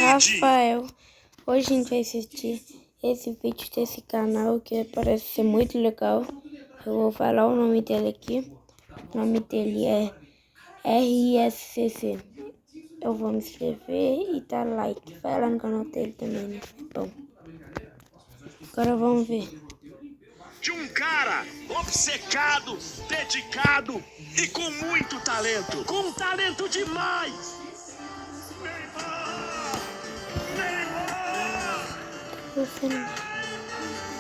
Rafael, hoje a gente vai assistir esse vídeo desse canal que parece ser muito legal. Eu vou falar o nome dele aqui. O nome dele é RSCC. Eu vou me inscrever e dar like. Vai lá no canal dele também, né? Bom, agora vamos ver. De um cara obcecado, dedicado e com muito talento. Com talento demais. Neymar!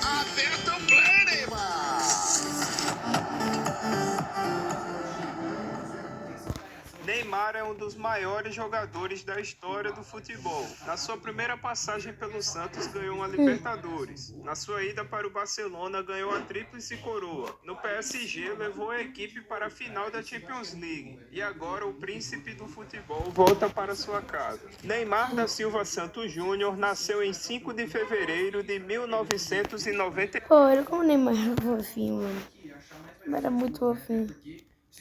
Aperta o play, Neymar! Neymar é um dos maiores jogadores da história do futebol. Na sua primeira passagem pelo Santos, ganhou uma Libertadores. Na sua ida para o Barcelona, ganhou a Tríplice Coroa. No PSG, levou a equipe para a final da Champions League. E agora, o príncipe do futebol volta para sua casa. Neymar da Silva Santos Júnior nasceu em 5 de fevereiro de 1990. Pô, olha como o Neymar era fofinho, mano. Era muito fofinho.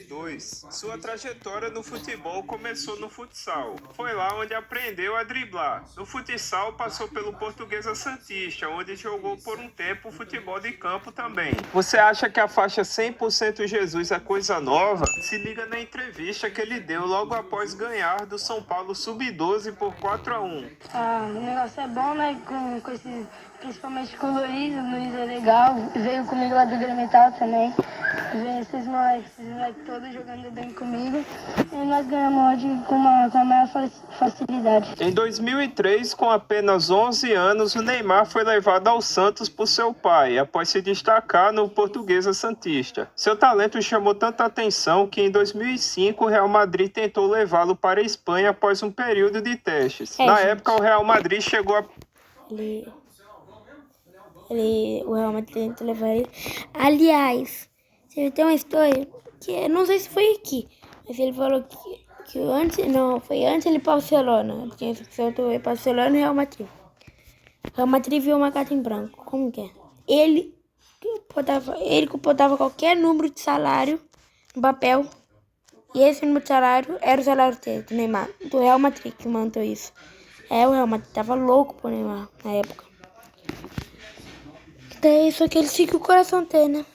2. Sua trajetória no futebol começou no futsal. Foi lá onde aprendeu a driblar. No futsal passou pelo Portuguesa Santista, onde jogou por um tempo futebol de campo também. Você acha que a faixa 100% Jesus é coisa nova? Se liga na entrevista que ele deu logo após ganhar do São Paulo Sub-12 por 4-1. O negócio é bom, né? Com esse, principalmente com o Luiz é legal. Veio comigo lá do Grêmio também. Veio esses moleques todos jogando bem comigo. E nós ganhamos hoje com a maior facilidade. Em 2003, com apenas 11 anos, o Neymar foi levado ao Santos por seu pai, após se destacar no Portuguesa Santista. Seu talento chamou tanta atenção que em 2005 o Real Madrid tentou levá-lo para a Espanha após um período de testes. Na época, o Real Madrid chegou a... O Real Madrid tentou levar ele. Aliás, você tem uma história que eu não sei se foi aqui, mas ele falou que antes, não, foi antes ele ir para Barcelona. Tinha opção de Barcelona e Real Madrid. O Real Madrid viu uma carta em branco. Como que é? Ele botava qualquer número de salário no papel. E esse número de salário era o salário dele, do Neymar, do Real Madrid, que mandou isso. O Real Madrid tava louco pro Neymar na época. Daí só que ele seguiu o coração dele, né?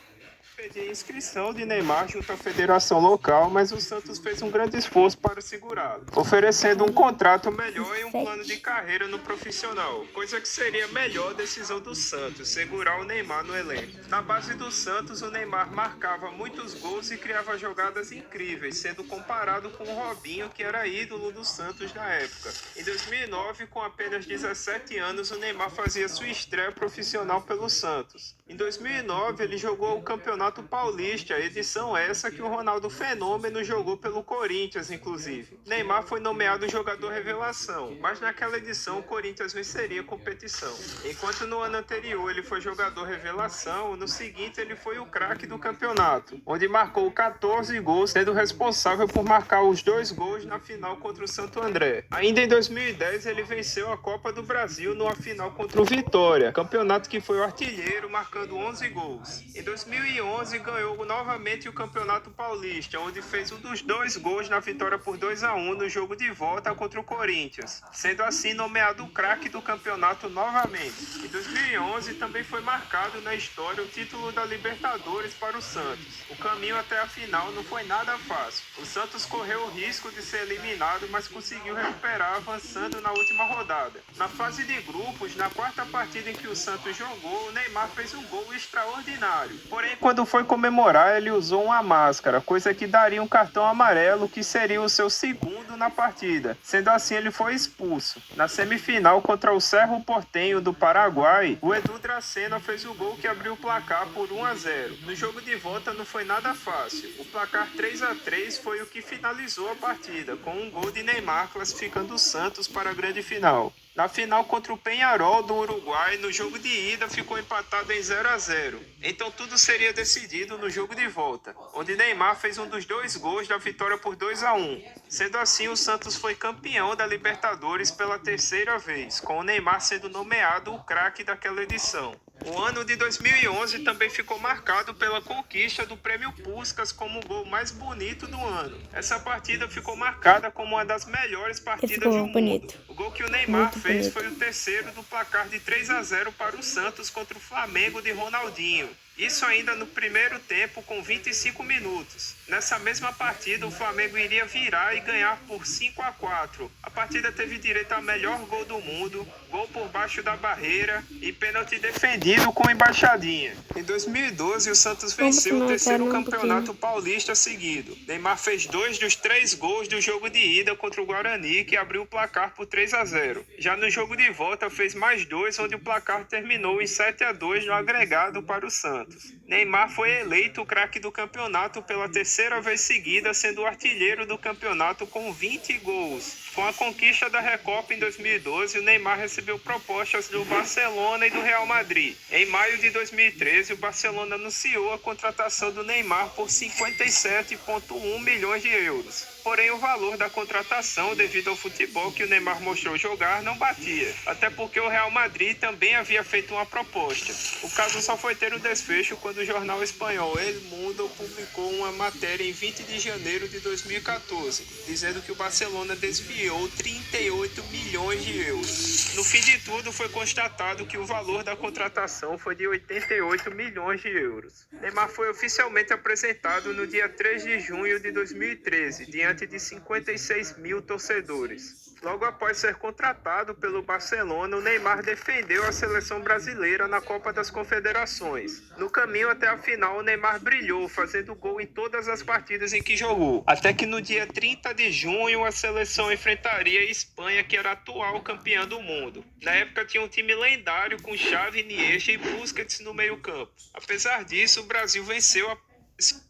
Pedir inscrição de Neymar junto à federação local, mas o Santos fez um grande esforço para segurá-lo, oferecendo um contrato melhor e um plano de carreira no profissional, coisa que seria a melhor decisão do Santos, segurar o Neymar no elenco. Na base do Santos, o Neymar marcava muitos gols e criava jogadas incríveis, sendo comparado com o Robinho, que era ídolo do Santos na época. Em 2009, com apenas 17 anos, o Neymar fazia sua estreia profissional pelo Santos. Em 2009, ele jogou o Campeonato Paulista, edição essa que o Ronaldo Fenômeno jogou pelo Corinthians, inclusive. Neymar foi nomeado jogador revelação, mas naquela edição o Corinthians venceria a competição. Enquanto no ano anterior ele foi jogador revelação, no seguinte ele foi o craque do campeonato, onde marcou 14 gols, sendo responsável por marcar os 2 gols na final contra o Santo André. Ainda em 2010 ele venceu a Copa do Brasil numa final contra o Vitória, campeonato que foi o artilheiro, marcando 11 gols. Em 2011 ganhou novamente o Campeonato Paulista, onde fez um dos 2 gols na vitória por 2-1 no jogo de volta contra o Corinthians, sendo assim nomeado o craque do campeonato novamente. Em 2011 também foi marcado na história o título da Libertadores para o Santos. O caminho até a final não foi nada fácil. O Santos correu o risco de ser eliminado, mas conseguiu recuperar avançando na última rodada. Na fase de grupos, na 4ª partida em que o Santos jogou, o Neymar fez um gol extraordinário. Porém, quando foi comemorar, ele usou uma máscara, coisa que daria um cartão amarelo, que seria o seu segundo na partida. Sendo assim, ele foi expulso. Na semifinal contra o Cerro Porteño do Paraguai, o Edu Dracena fez o gol que abriu o placar por 1-0. No jogo de volta não foi nada fácil. O placar 3-3 foi o que finalizou a partida, com um gol de Neymar classificando o Santos para a grande final. Na final contra o Peñarol do Uruguai, no jogo de ida ficou empatado em 0-0. Então tudo seria decidido no jogo de volta, onde Neymar fez um dos 2 gols da vitória por 2-1. Sendo assim, o Santos foi campeão da Libertadores pela 3ª vez, com o Neymar sendo nomeado o craque daquela edição. O ano de 2011 também ficou marcado pela conquista do Prêmio Puskás como o gol mais bonito do ano. Essa partida ficou marcada como uma das melhores partidas do mundo. O gol que o Neymar fez foi o terceiro do placar de 3-0 para o Santos contra o Flamengo de Ronaldinho. Isso ainda no primeiro tempo com 25 minutos. Nessa mesma partida, o Flamengo iria virar e ganhar por 5-4. A partida teve direito ao melhor gol do mundo, gol por baixo da barreira e pênalti defendido com embaixadinha. Em 2012, o Santos venceu o terceiro campeonato paulista seguido. Neymar fez 2 dos 3 gols do jogo de ida contra o Guarani, que abriu o placar por 3-0. Já no jogo de volta, fez mais 2, onde o placar terminou em 7-2 no agregado para o Santos. Neymar foi eleito o craque do campeonato pela terceira vez seguida, sendo o artilheiro do campeonato com 20 gols. Com a conquista da Recopa em 2012, o Neymar recebeu propostas do Barcelona e do Real Madrid. Em maio de 2013, o Barcelona anunciou a contratação do Neymar por 57,1 milhões de euros. Porém, o valor da contratação, devido ao futebol que o Neymar mostrou jogar, não batia. Até porque o Real Madrid também havia feito uma proposta. O caso só foi ter um desfecho quando o jornal espanhol El Mundo publicou uma matéria em 20 de janeiro de 2014, dizendo que o Barcelona desviou 38 milhões de euros. No fim de tudo, foi constatado que o valor da contratação foi de 88 milhões de euros. Neymar foi oficialmente apresentado no dia 3 de junho de 2013, diante de 56 mil torcedores. Logo após ser contratado pelo Barcelona, o Neymar defendeu a seleção brasileira na Copa das Confederações. No caminho até a final, o Neymar brilhou, fazendo gol em todas as partidas em que jogou. Até que no dia 30 de junho, a seleção enfrentaria a Espanha, que era a atual campeã do mundo. Na época tinha um time lendário com Xavi, Iniesta e Busquets no meio-campo. Apesar disso, o Brasil venceu a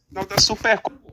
final da Supercopa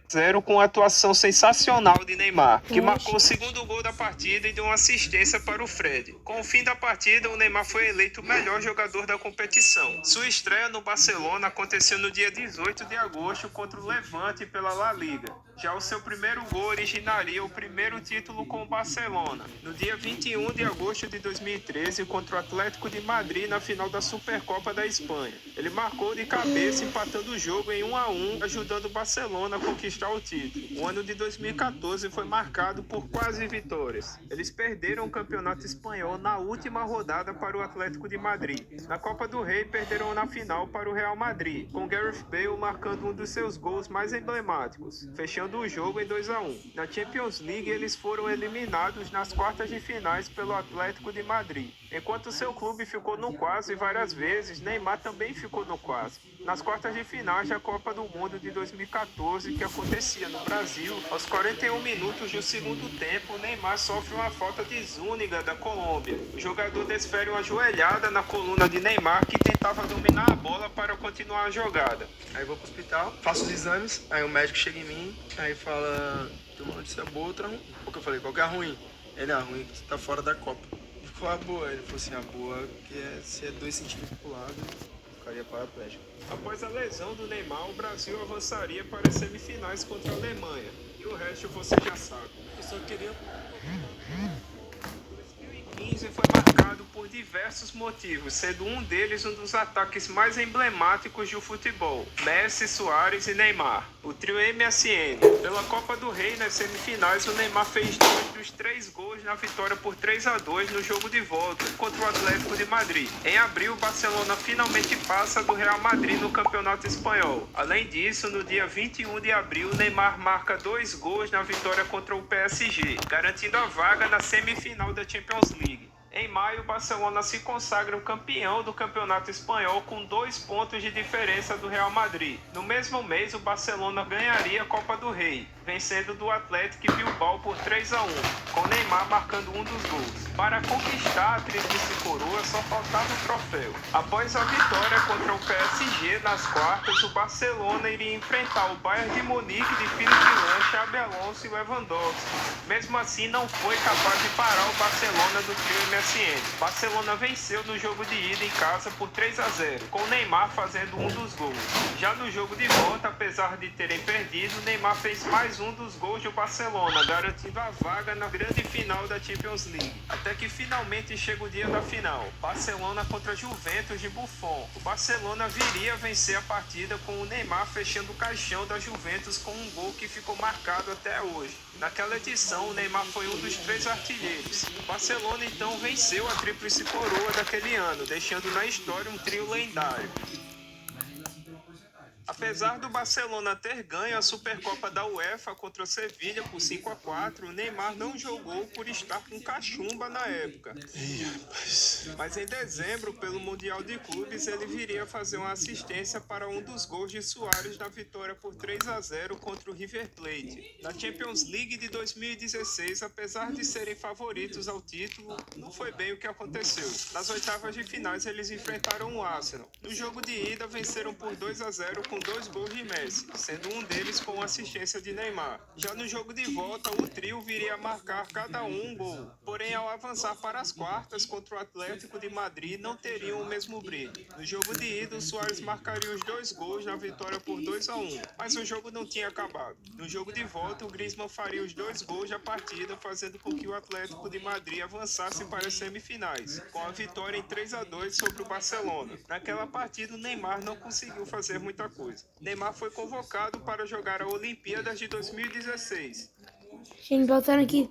0 com a atuação sensacional de Neymar, que marcou o segundo gol da partida e deu uma assistência para o Fred. Com o fim da partida, o Neymar foi eleito o melhor jogador da competição. Sua estreia no Barcelona aconteceu no dia 18 de agosto contra o Levante pela La Liga. Já o seu primeiro gol originaria o primeiro título com o Barcelona, no dia 21 de agosto de 2013 contra o Atlético de Madrid na final da Supercopa da Espanha. Ele marcou de cabeça, empatando o jogo em 1-1, ajudando o Barcelona a conquistar o título. O ano de 2014 foi marcado por quase vitórias. Eles perderam o campeonato espanhol na última rodada para o Atlético de Madrid. Na Copa do Rei, perderam na final para o Real Madrid, com Gareth Bale marcando um dos seus gols mais emblemáticos, fechando o jogo em 2-1. Na Champions League, eles foram eliminados nas quartas de finais pelo Atlético de Madrid. Enquanto seu clube ficou no quase várias vezes, Neymar também ficou no quase. Nas quartas de finais da Copa do Mundo de 2014, que acontecia no Brasil, aos 41 minutos do segundo tempo, Neymar sofre uma falta de Zúñiga da Colômbia. O jogador desfere uma joelhada na coluna de Neymar, que tentava dominar a bola para continuar a jogada. Aí eu vou pro hospital, faço os exames, aí o médico chega em mim, aí fala, tem uma notícia boa, outra ruim. Porque eu falei, qual que é a ruim? Ele é ruim, que você tá fora da Copa. Ficou a boa, ele falou assim, a boa que é se é 2 centímetros pro lado, ficaria paraplégico. Após a lesão do Neymar, o Brasil avançaria para as semifinais contra a Alemanha. E o resto você já sabe. Eu só queria... 2015 foi marcado por diversos motivos, sendo um deles um dos ataques mais emblemáticos do futebol: Messi, Suárez e Neymar, o trio MSN. Pela Copa do Rei, nas semifinais, o Neymar fez 2 dos 3 gols na vitória por 3-2 no jogo de volta contra o Atlético de Madrid. Em abril, o Barcelona finalmente passa do Real Madrid no Campeonato Espanhol. Além disso, no dia 21 de abril, Neymar marca 2 gols na vitória contra o PSG, garantindo a vaga na semifinal da Champions League. Em maio, o Barcelona se consagra o campeão do Campeonato Espanhol com 2 pontos de diferença do Real Madrid. No mesmo mês, o Barcelona ganharia a Copa do Rei, vencendo do Atlético Bilbao por 3-1, com Neymar marcando um dos gols. Para conquistar a tríplice coroa, só faltava o troféu. Após a vitória contra o PSG nas quartas, o Barcelona iria enfrentar o Bayern de Munique de Philipp Lahm, Xabi Alonso e Lewandowski. Mesmo assim, não foi capaz de parar o Barcelona do trio MSN. Barcelona venceu no jogo de ida em casa por 3-0, com Neymar fazendo um dos gols. Já no jogo de volta, apesar de terem perdido, Neymar fez mais um dos gols do Barcelona, garantindo a vaga na grande final da Champions League. Até que finalmente chega o dia da final, Barcelona contra Juventus de Buffon. O Barcelona viria a vencer a partida com o Neymar fechando o caixão da Juventus com um gol que ficou marcado até hoje. Naquela edição, o Neymar foi um dos 3 artilheiros. O Barcelona então venceu a tríplice coroa daquele ano, deixando na história um trio lendário. Apesar do Barcelona ter ganho a Supercopa da UEFA contra o Sevilha por 5-4, o Neymar não jogou por estar com cachumba na época. Mas em dezembro, pelo Mundial de Clubes, ele viria fazer uma assistência para um dos gols de Suárez na vitória por 3-0 contra o River Plate. Na Champions League de 2016, apesar de serem favoritos ao título, não foi bem o que aconteceu. Nas oitavas de finais, eles enfrentaram o Arsenal. No jogo de ida, venceram por 2-0 com 2 gols de Messi, sendo um deles com assistência de Neymar. Já no jogo de volta, o trio viria a marcar cada um gol. Porém, ao avançar para as quartas contra o Atlético de Madrid, não teriam o mesmo brilho. No jogo de ida, o Suárez marcaria os 2 gols na vitória por 2-1, mas o jogo não tinha acabado. No jogo de volta, o Griezmann faria os 2 gols da partida, fazendo com que o Atlético de Madrid avançasse para as semifinais, com a vitória em 3-2 sobre o Barcelona. Naquela partida, o Neymar não conseguiu fazer muita coisa. Neymar foi convocado para jogar a Olimpíadas de 2016. Gente, voltando aqui.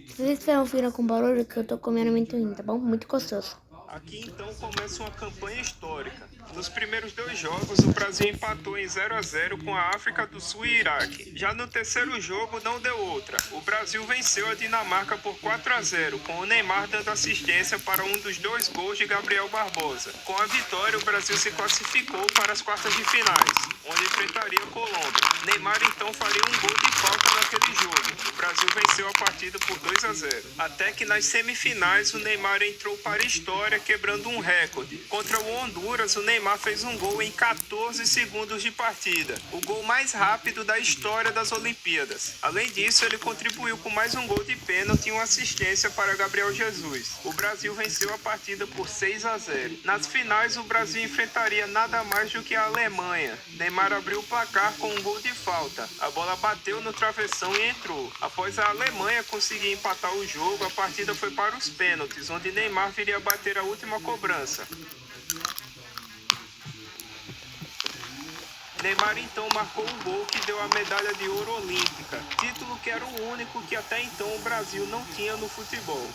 Vocês estão ouvindo com barulho que eu tô comendo amendoim, tá bom? Muito gostoso. Aqui então começa uma campanha histórica. Nos primeiros 2 jogos, o Brasil empatou em 0-0 com a África do Sul e Iraque. Já no terceiro jogo, não deu outra. O Brasil venceu a Dinamarca por 4-0, com o Neymar dando assistência para um dos 2 gols de Gabriel Barbosa. Com a vitória, o Brasil se classificou para as quartas de finais, onde enfrentaria a Colômbia. Neymar então faria um gol de falta naquele jogo. O Brasil venceu a partida por 2-0. Até que nas semifinais, o Neymar entrou para a história, quebrando um recorde. Contra o Honduras, o Neymar fez um gol em 14 segundos de partida, o gol mais rápido da história das Olimpíadas. Além disso, ele contribuiu com mais um gol de pênalti e uma assistência para Gabriel Jesus. O Brasil venceu a partida por 6-0. Nas finais, o Brasil enfrentaria nada mais do que a Alemanha. Neymar abriu o placar com um gol de falta. A bola bateu no travessão e entrou. Após a Alemanha conseguir empatar o jogo, a partida foi para os pênaltis, onde Neymar viria a bater a última cobrança. Neymar então marcou o gol que deu a medalha de ouro olímpica, título que era o único que até então o Brasil não tinha no futebol.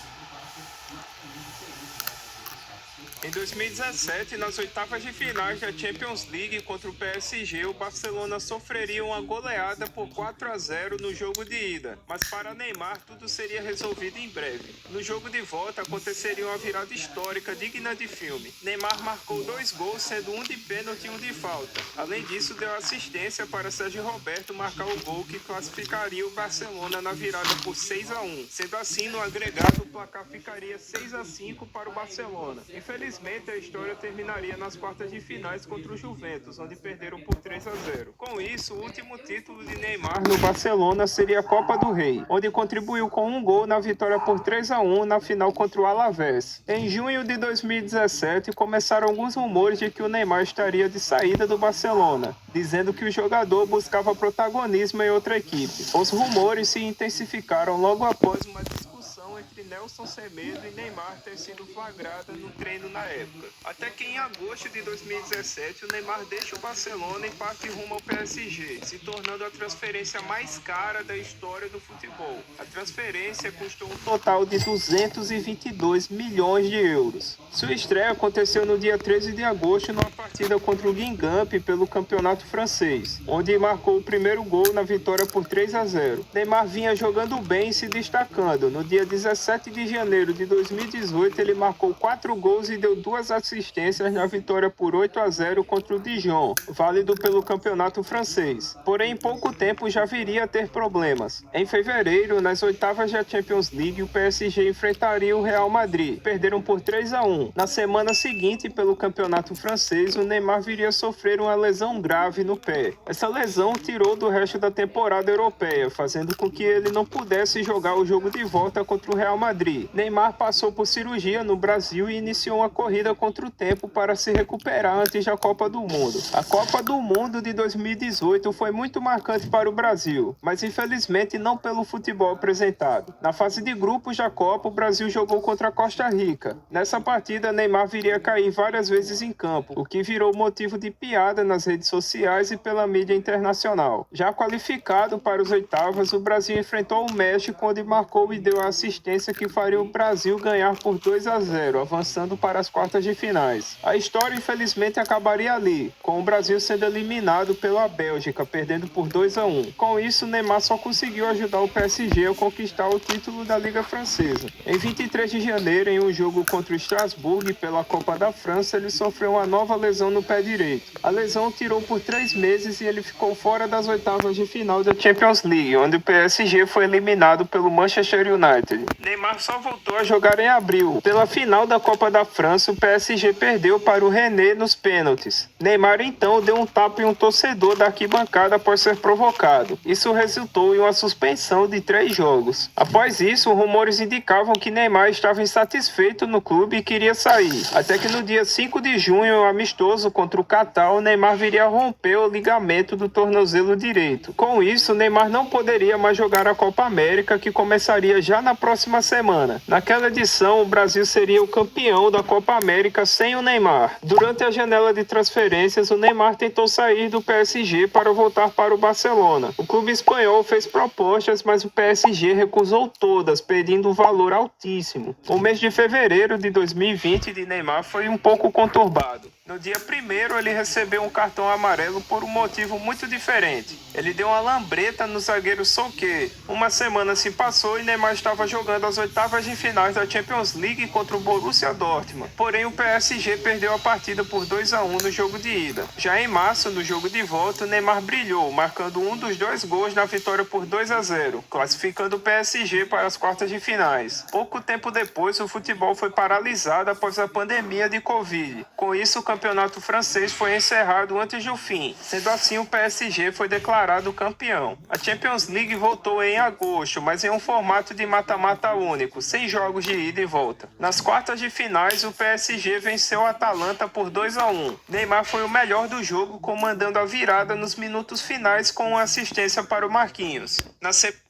Em 2017, nas oitavas de finais da Champions League contra o PSG, o Barcelona sofreria uma goleada por 4-0 no jogo de ida, mas para Neymar tudo seria resolvido em breve. No jogo de volta aconteceria uma virada histórica digna de filme. Neymar marcou 2 gols, sendo um de pênalti e um de falta. Além disso, deu assistência para Sérgio Roberto marcar o gol que classificaria o Barcelona na virada por 6-1. Sendo assim, no agregado, o placar ficaria 6-5 para o Barcelona. Infelizmente, a história terminaria nas quartas de finais contra o Juventus, onde perderam por 3-0. Com isso, o último título de Neymar no Barcelona seria a Copa do Rei, onde contribuiu com um gol na vitória por 3-1 na final contra o Alavés. Em junho de 2017, começaram alguns rumores de que o Neymar estaria de saída do Barcelona, dizendo que o jogador buscava protagonismo em outra equipe. Os rumores se intensificaram logo após uma discussão entre Nelson Semedo e Neymar ter sido flagrada no treino na época. Até que em agosto de 2017, o Neymar deixa o Barcelona e parte rumo ao PSG, se tornando a transferência mais cara da história do futebol. A transferência custou um total de 222 milhões de euros. Sua estreia aconteceu no dia 13 de agosto numa partida contra o Guingamp pelo campeonato francês, onde marcou o primeiro gol na vitória por 3-0. Neymar vinha jogando bem e se destacando. No dia 17 de janeiro de 2018, ele marcou 4 gols e deu 2 assistências na vitória por 8-0 contra o Dijon, válido pelo campeonato francês. Porém, em pouco tempo já viria a ter problemas. Em fevereiro, nas oitavas da Champions League, o PSG enfrentaria o Real Madrid. Perderam por 3-1. Na semana seguinte, pelo campeonato francês, o Neymar viria a sofrer uma lesão grave no pé. Essa lesão o tirou do resto da temporada europeia, fazendo com que ele não pudesse jogar o jogo de volta contra o Real Madrid. Neymar passou por cirurgia no Brasil e iniciou uma corrida contra o tempo para se recuperar antes da Copa do Mundo. A Copa do Mundo de 2018 foi muito marcante para o Brasil, mas infelizmente não pelo futebol apresentado. Na fase de grupos da Copa, o Brasil jogou contra a Costa Rica. Nessa partida, Neymar viria a cair várias vezes em campo, o que virou motivo de piada nas redes sociais e pela mídia internacional. Já qualificado para os oitavas, o Brasil enfrentou o México, onde marcou e deu a assistência que faria o Brasil ganhar por 2-0, avançando para as quartas de finais. A história, infelizmente, acabaria ali, com o Brasil sendo eliminado pela Bélgica, perdendo por 2-1. Com isso, Neymar só conseguiu ajudar o PSG a conquistar o título da Liga Francesa. Em 23 de janeiro, em um jogo contra o Strasbourg pela Copa da França, ele sofreu uma nova lesão no pé direito. A lesão tirou por 3 meses e ele ficou fora das oitavas de final da Champions League, onde o PSG foi eliminado pelo Manchester United. Neymar só voltou a jogar em abril. Pela final da Copa da França, o PSG perdeu para o René nos pênaltis. Neymar então deu um tapa em um torcedor da arquibancada após ser provocado. Isso resultou em uma suspensão de 3 jogos. Após isso, rumores indicavam que Neymar estava insatisfeito no clube e queria sair. Até que no dia 5 de junho, um amistoso contra o Catar, o Neymar viria a romper o ligamento do tornozelo direito. Com isso, Neymar não poderia mais jogar a Copa América, que começaria já na próxima semana. Naquela edição, o Brasil seria o campeão da Copa América sem o Neymar. Durante a janela de transferências, o Neymar tentou sair do PSG para voltar para o Barcelona. O clube espanhol fez propostas, mas o PSG recusou todas, pedindo um valor altíssimo. O mês de fevereiro de 2020 de Neymar foi um pouco conturbado. No dia 1º, ele recebeu um cartão amarelo por um motivo muito diferente. Ele deu uma lambreta no zagueiro Souquet. Uma semana se passou e Neymar estava jogando as oitavas de finais da Champions League contra o Borussia Dortmund. Porém, o PSG perdeu a partida por 2-1 no jogo de ida. Já em março, no jogo de volta, Neymar brilhou, marcando um dos 2 gols na vitória por 2-0, classificando o PSG para as quartas de finais. Pouco tempo depois, o futebol foi paralisado após a pandemia de Covid. Com isso, o campeonato francês foi encerrado antes do fim. Sendo assim, o PSG foi declarado campeão. A Champions League voltou em agosto, mas em um formato de mata-mata único, sem jogos de ida e volta. Nas quartas de finais, o PSG venceu o Atalanta por 2-1. Neymar foi o melhor do jogo, comandando a virada nos minutos finais com uma assistência para o Marquinhos. Na semifinal,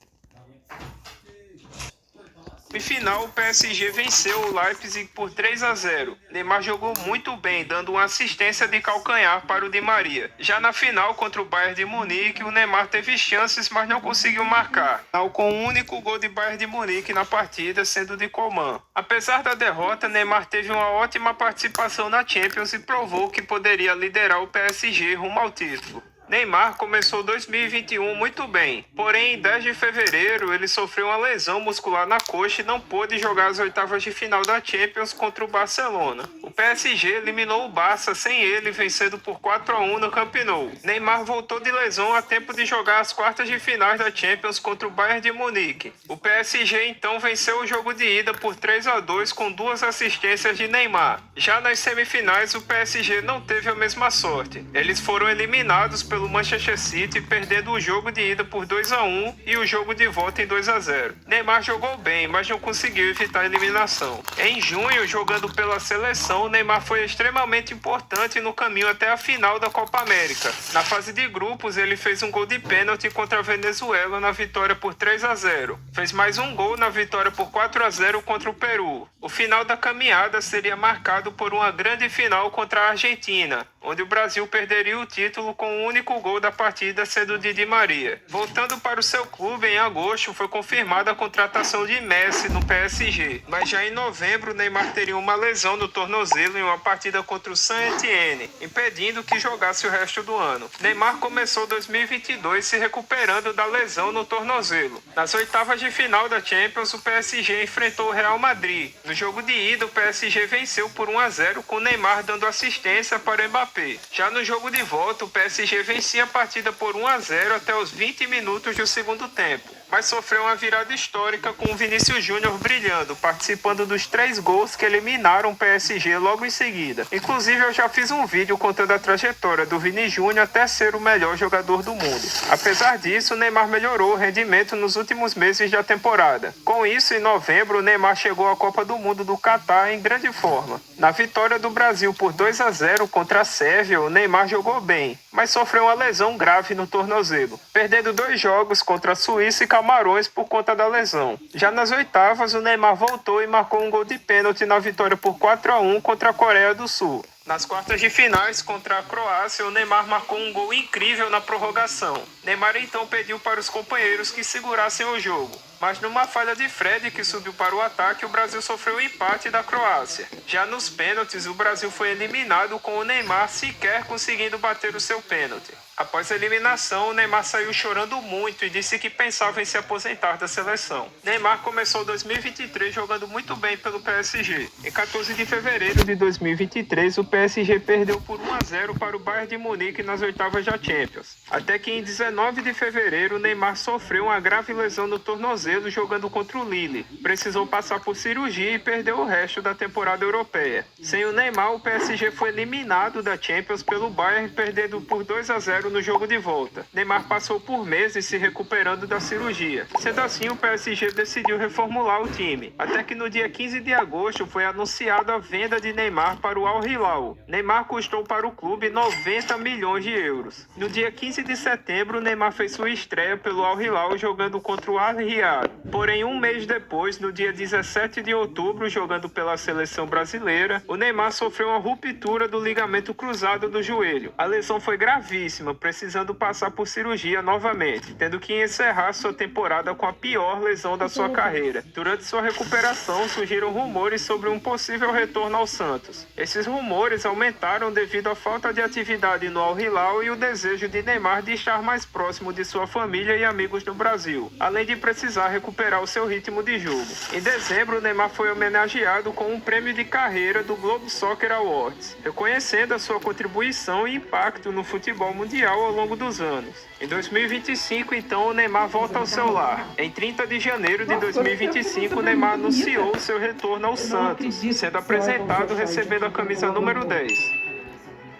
o PSG venceu o Leipzig por 3-0. Neymar jogou muito bem, dando uma assistência de calcanhar para o Di Maria. Já na final contra o Bayern de Munique, o Neymar teve chances, mas não conseguiu marcar, com o único gol de Bayern de Munique na partida sendo de Coman. Apesar da derrota, Neymar teve uma ótima participação na Champions e provou que poderia liderar o PSG rumo ao título. Neymar começou 2021 muito bem, porém em 10 de fevereiro ele sofreu uma lesão muscular na coxa e não pôde jogar as oitavas de final da Champions contra o Barcelona. O PSG eliminou o Barça sem ele, vencendo por 4-1 no Camp Nou. Neymar voltou de lesão a tempo de jogar as quartas de finais da Champions contra o Bayern de Munique. O PSG então venceu o jogo de ida por 3-2 com 2 assistências de Neymar. Já nas semifinais, o PSG não teve a mesma sorte. Eles foram eliminados pelo Manchester City, perdendo o jogo de ida por 2-1 e o jogo de volta em 2-0. Neymar jogou bem, mas não conseguiu evitar a eliminação. Em junho, jogando pela seleção, Neymar foi extremamente importante no caminho até a final da Copa América. Na fase de grupos, ele fez um gol de pênalti contra a Venezuela na vitória por 3-0. Fez mais um gol na vitória por 4-0 contra o Peru. O final da caminhada seria marcado por uma grande final contra a Argentina, onde o Brasil perderia o título com o único gol da partida sendo de Di Maria. Voltando para o seu clube, em agosto foi confirmada a contratação de Messi no PSG, mas já em novembro Neymar teria uma lesão no tornozelo em uma partida contra o Saint-Étienne, impedindo que jogasse o resto do ano. Neymar começou 2022 se recuperando da lesão no tornozelo. Nas oitavas de final da Champions, o PSG enfrentou o Real Madrid. No jogo de ida, o PSG venceu por 1-0 com Neymar dando assistência para Mbappé. Já no jogo de volta, o PSG vencia a partida por 1-0 até os 20 minutos do segundo tempo. mas sofreu uma virada histórica com o Vinícius Júnior brilhando, participando dos 3 gols que eliminaram o PSG logo em seguida. Inclusive, eu já fiz um vídeo contando a trajetória do Vini Júnior até ser o melhor jogador do mundo. Apesar disso, o Neymar melhorou o rendimento nos últimos meses da temporada. Com isso, em novembro, o Neymar chegou à Copa do Mundo do Catar em grande forma. Na vitória do Brasil por 2-0 contra a Sérvia, o Neymar jogou bem, mas sofreu uma lesão grave no tornozelo, perdendo 2 jogos contra a Suíça e Camarões por conta da lesão. Já nas oitavas, o Neymar voltou e marcou um gol de pênalti na vitória por 4-1 contra a Coreia do Sul. Nas quartas de finais contra a Croácia, o Neymar marcou um gol incrível na prorrogação. Neymar então pediu para os companheiros que segurassem o jogo, mas numa falha de Fred que subiu para o ataque, o Brasil sofreu o empate da Croácia. Já nos pênaltis, o Brasil foi eliminado com o Neymar sequer conseguindo bater o seu pênalti. Após a eliminação, o Neymar saiu chorando muito e disse que pensava em se aposentar da seleção. Neymar começou 2023 jogando muito bem pelo PSG. Em 14 de fevereiro de 2023, o PSG perdeu por 1-0 para o Bayern de Munique nas oitavas da Champions. Até que em 19 de fevereiro, o Neymar sofreu uma grave lesão no tornozelo jogando contra o Lille. Precisou passar por cirurgia e perdeu o resto da temporada europeia. Sem o Neymar, o PSG foi eliminado da Champions pelo Bayern, perdendo por 2-0 no jogo de volta. Neymar passou por meses se recuperando da cirurgia. Sendo assim, o PSG decidiu reformular o time. Até que no dia 15 de agosto foi anunciada a venda de Neymar para o Al Hilal. Neymar custou para o clube 90 milhões de euros. No dia 15 de setembro, Neymar fez sua estreia pelo Al Hilal jogando contra o Al Riyad. Porém, um mês depois, no dia 17 de outubro, jogando pela seleção brasileira, o Neymar sofreu uma ruptura do ligamento cruzado do joelho. A lesão foi gravíssima, precisando passar por cirurgia novamente, tendo que encerrar sua temporada com a pior lesão da sua carreira. Durante sua recuperação, surgiram rumores sobre um possível retorno ao Santos. Esses rumores aumentaram devido à falta de atividade no Al Hilal e o desejo de Neymar de estar mais próximo de sua família e amigos no Brasil, além de precisar recuperar o seu ritmo de jogo. Em dezembro, Neymar foi homenageado com um prêmio de carreira do Globo Soccer Awards, reconhecendo a sua contribuição e impacto no futebol mundial ao longo dos anos. Em 2025, então, o Neymar volta ao seu lar. Em 30 de janeiro de 2025, o Neymar anunciou seu retorno ao Santos, sendo apresentado recebendo a camisa número 10.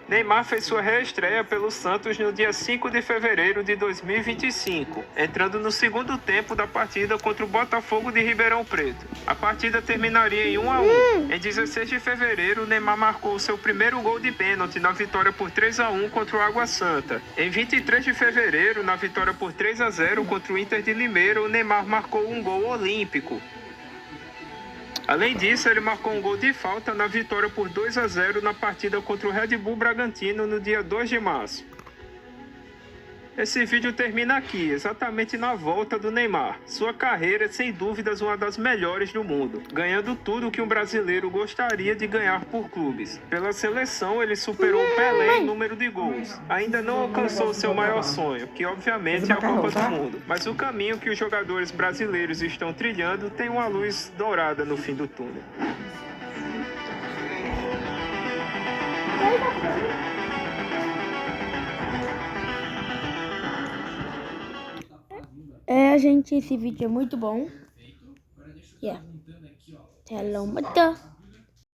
Neymar fez sua reestreia pelo Santos no dia 5 de fevereiro de 2025, entrando no segundo tempo da partida contra o Botafogo de Ribeirão Preto. A partida terminaria em 1-1. Em 16 de fevereiro, Neymar marcou seu primeiro gol de pênalti na vitória por 3-1 contra o Água Santa. Em 23 de fevereiro, na vitória por 3-0 contra o Inter de Limeira, o Neymar marcou um gol olímpico. Além disso, ele marcou um gol de falta na vitória por 2-0 na partida contra o Red Bull Bragantino no dia 2 de março. Esse vídeo termina aqui, exatamente na volta do Neymar. Sua carreira é sem dúvidas uma das melhores do mundo, ganhando tudo o que um brasileiro gostaria de ganhar por clubes. Pela seleção, ele superou o Pelé em número de gols. Ainda não alcançou seu maior sonho, que obviamente é a Copa do Mundo. Mas o caminho que os jogadores brasileiros estão trilhando tem uma luz dourada no fim do túnel. Gente, esse vídeo é muito bom. Hello,